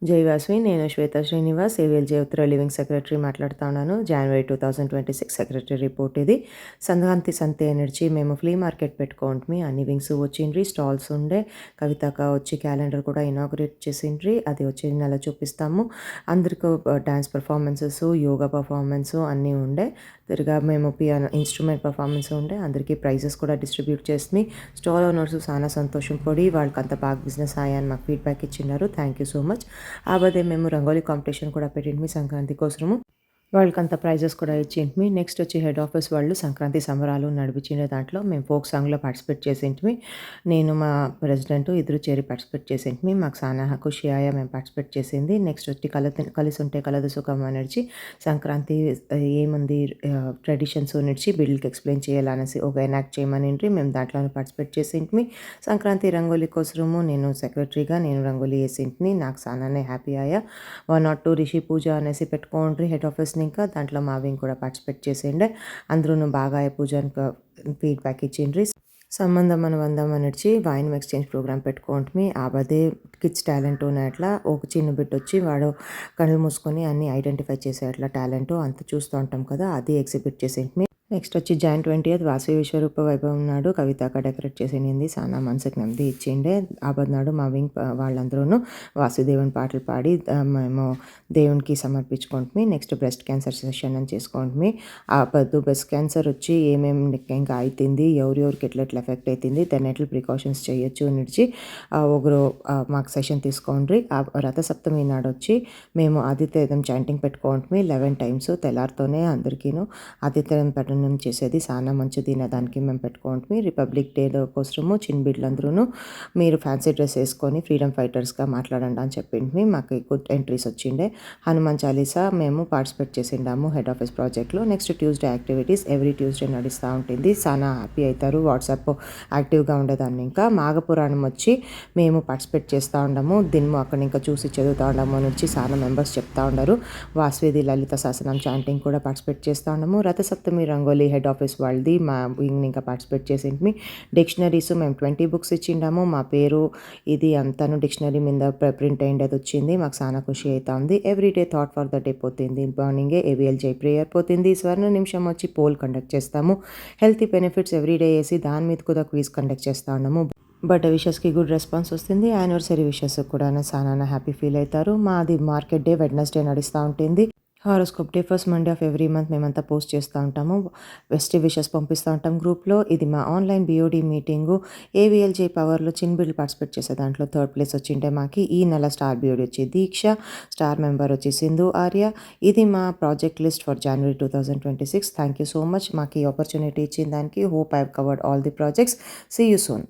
జై వాసవి. నేను శ్వేత శ్రీనివాస్, ఏవిఎల్జే ఉత్తర living secretary మాట్లాడుతా ఉన్నాను. జనవరి 2026 సెక్రటరీ రిపోర్ట్ ఇది. సంక్రాంతి సంతే ఎనర్జీ మేము ఫ్లీ మార్కెట్ పెట్టుకోండి. అన్ని వింగ్స్ వచ్చిండ్రి, స్టాల్స్ ఉండే. కవితక వచ్చి క్యాలెండర్ కూడా ఇనాగ్రేట్ చేసిండ్రి. అది వచ్చే నెల చూపిస్తాము. అందరికీ డ్యాన్స్ పర్ఫార్మెన్సెస్, యోగా పర్ఫార్మెన్స్ అన్నీ ఉండే. తిరిగా మేము పియానో ఇన్స్ట్రుమెంట్ పర్ఫార్మెన్స్ ఉండే. అందరికీ ప్రైజెస్ కూడా డిస్ట్రిబ్యూట్ చేసి స్టాల్ ఓనర్స్ చాలా సంతోషం పడి వాళ్ళకి అంత బాగా బిజినెస్ అయ్యాయని మాకు ఫీడ్బ్యాక్ ఇచ్చినారు. Thank you so much. ఆ బదే మేము రంగోలీ కాంపిటీషన్ కూడా పెట్టింది సంక్రాంతి కోసము. వాళ్ళకంత ప్రైజెస్ కూడా ఇచ్చింటిమి. నెక్స్ట్ వచ్చి హెడ్ ఆఫీస్ వాళ్ళు సంక్రాంతి సంబరాలు నడిపించిన దాంట్లో మేము ఫోక్ సాంగ్లో పార్టిసిపేట్ చేసింటిమి. నేను మా ప్రెసిడెంట్ ఇద్దరు చేరి పార్టిసిపేట్ చేసింటిమి. మాకు సానా ఖుషి ఆయా మేము పార్టిసిపేట్ చేసింది. నెక్స్ట్ వచ్చి కలిసి ఉంటే కలదు సుఖం నడిచి సంక్రాంతి ఏముంది ట్రెడిషన్స్ నడిచి బిడ్డలకి ఎక్స్ప్లెయిన్ చేయాలనేసి ఒక ఎనాక్ట్ చేయమని మేము దాంట్లో పార్టిసిపేట్ చేసింటిమి. సంక్రాంతి రంగోలీ కోసము నేను సెక్రటరీగా నేను రంగోలీ వేసింటిని. నాకు సానానే హ్యాపీ ఆయా. 1 or 2 రిషి పూజ అనేసి పెట్టుకోండి హెడ్ ఆఫీస్ ఇంకా దాంట్లో మా వింగ్ కూడా పార్టిసిపేట్ చేసిండే. అందరూ బాగా పూజానికి ఫీడ్బ్యాక్ ఇచ్చిండ్రి. సంబంధం అనుబంధం అనిచ్చి వైన్ ఎక్స్చేంజ్ ప్రోగ్రామ్ పెట్టుకోండి. ఆ బదే కిడ్స్ టాలెంట్ ఉన్నట్లా ఒక చిన్న బిడ్డ వచ్చి వాడు కళ్ళు మూసుకొని అన్నీ ఐడెంటిఫై చేసే అట్లా టాలెంట్ అంత చూస్తూ ఉంటాం కదా, అది ఎగ్జిబిట్ చేసేంటి. నెక్స్ట్ వచ్చి Jan 20th వాసవి విశ్వరూప వైభవం నాడు కవితక డెకరేట్ చేసింది. చాలా మనసుకు నెమ్మది ఇచ్చిండే. ఆబద్నాడు మా వింగ్ వాళ్ళందరూ వాసుదేవుని పాటలు పాడి మేము దేవునికి సమర్పించుకుంటుమి. నెక్స్ట్ బ్రెస్ట్ క్యాన్సర్ సెషన్ అని చేసుకోండి. ఆ పొద్దు బ్రెస్ట్ క్యాన్సర్ వచ్చి ఏమేమి ఇంకా అవుతుంది, ఎవరెవరికి ఎట్లా ఎఫెక్ట్ అవుతుంది, దాన్ని ఎట్లా ప్రికాషన్స్ చేయొచ్చు నిడిచి ఒకరు మాకు సెషన్ తీసుకోండి. ఆ రథసప్తమి నాడు వచ్చి మేము ఆదిత్యదం చాంటింగ్ పెట్టుకోండి 11 times తెల్లారితోనే అందరికీను ఆదిత్యదం పెట్టడం చేసేది చాలా మంచిది. దానికి మేము పెట్టుకోండి. రిపబ్లిక్ డే కోసము చిన్న బిడ్డలందరూ మీరు ఫ్యాన్సీ డ్రెస్ వేసుకొని ఫ్రీడమ్ ఫైటర్స్గా మాట్లాడండి అని చెప్పింది. మాకు గుడ్ ఎంట్రీస్ వచ్చిండే. హనుమాన్ చాలీసా మేము పార్టిసిపేట్ చేసిండాము హెడ్ ఆఫీస్ ప్రాజెక్ట్లో. Next Tuesday activities every Tuesday నడుస్తూ ఉంటుంది. చాలా హ్యాపీ అవుతారు. వాట్సాప్ యాక్టివ్గా ఉండేదాన్ని. ఇంకా మాఘపురాణం వచ్చి మేము పార్టిసిపేట్ చేస్తూ ఉండము. దీన్ని అక్కడ ఇంకా చూసి చదువుతూ ఉండము అని వచ్చి చాలా మెంబర్స్ చెప్తా ఉండరు. వాస్వేది లలిత శాసనం చాంటింగ్ కూడా పార్టిసిపేట్ చేస్తూ ఉండము. రథసప్తమి రంగోలీ హెడ్ ఆఫీస్ వాళ్ళది మా వింగ్ ఇంకా పార్టిసిపేట్ చేసింది. డిక్షనరీస్ మేము 20 books ఇచ్చిండాము. మా పేరు ఇది అంతాను డిక్షనరీ మీద ప్రింట్ అయ్యేది వచ్చింది. మాకు చాలా ఖుషి అవుతుంది. Everyday thought for the day పోతుంది. మార్నింగే ఏవిఎల్జే ప్రేయర్ పోతుంది. స్వర్ణ నిమిషం వచ్చి పోల్ కండక్ట్ చేస్తాము. హెల్తీ బెనిఫిట్స్ ఎవ్రీడే వేసి దాని మీద కూడా క్విజ్ కండక్ట్ చేస్తూ ఉన్నాము. బర్త్డే విషెస్కి గుడ్ రెస్పాన్స్ వస్తుంది. యానివర్సరీ విషెస్ కూడా చాలా హ్యాపీ ఫీల్ అవుతారు. మాది మార్కెట్ డే వెడ్నెస్డే నడుస్తూ ఉంటుంది. Horoscope day first Monday of every month మేమంతా పోస్ట్ చేస్తూ ఉంటాము. ఫెస్టివ్ విషెస్ పంపిస్తూ ఉంటాం గ్రూప్లో. ఇది మా ఆన్లైన్ బిఓడి మీటింగు. ఏవిఎల్జే పవర్లో చిన్న బిడ్డలు పార్టిసిపేట్ చేసే దాంట్లో 3rd place వచ్చింటే మాకి ఈ నెల స్టార్ బిఓడి వచ్చి దీక్ష, స్టార్ మెంబర్ వచ్చి సింధు ఆర్య. ఇది మా project list for January 2026. Thank you so much మాకు ఈ ఆపర్చునిటీ ఇచ్చిన దానికి. Hope I have covered all the projects. See you soon.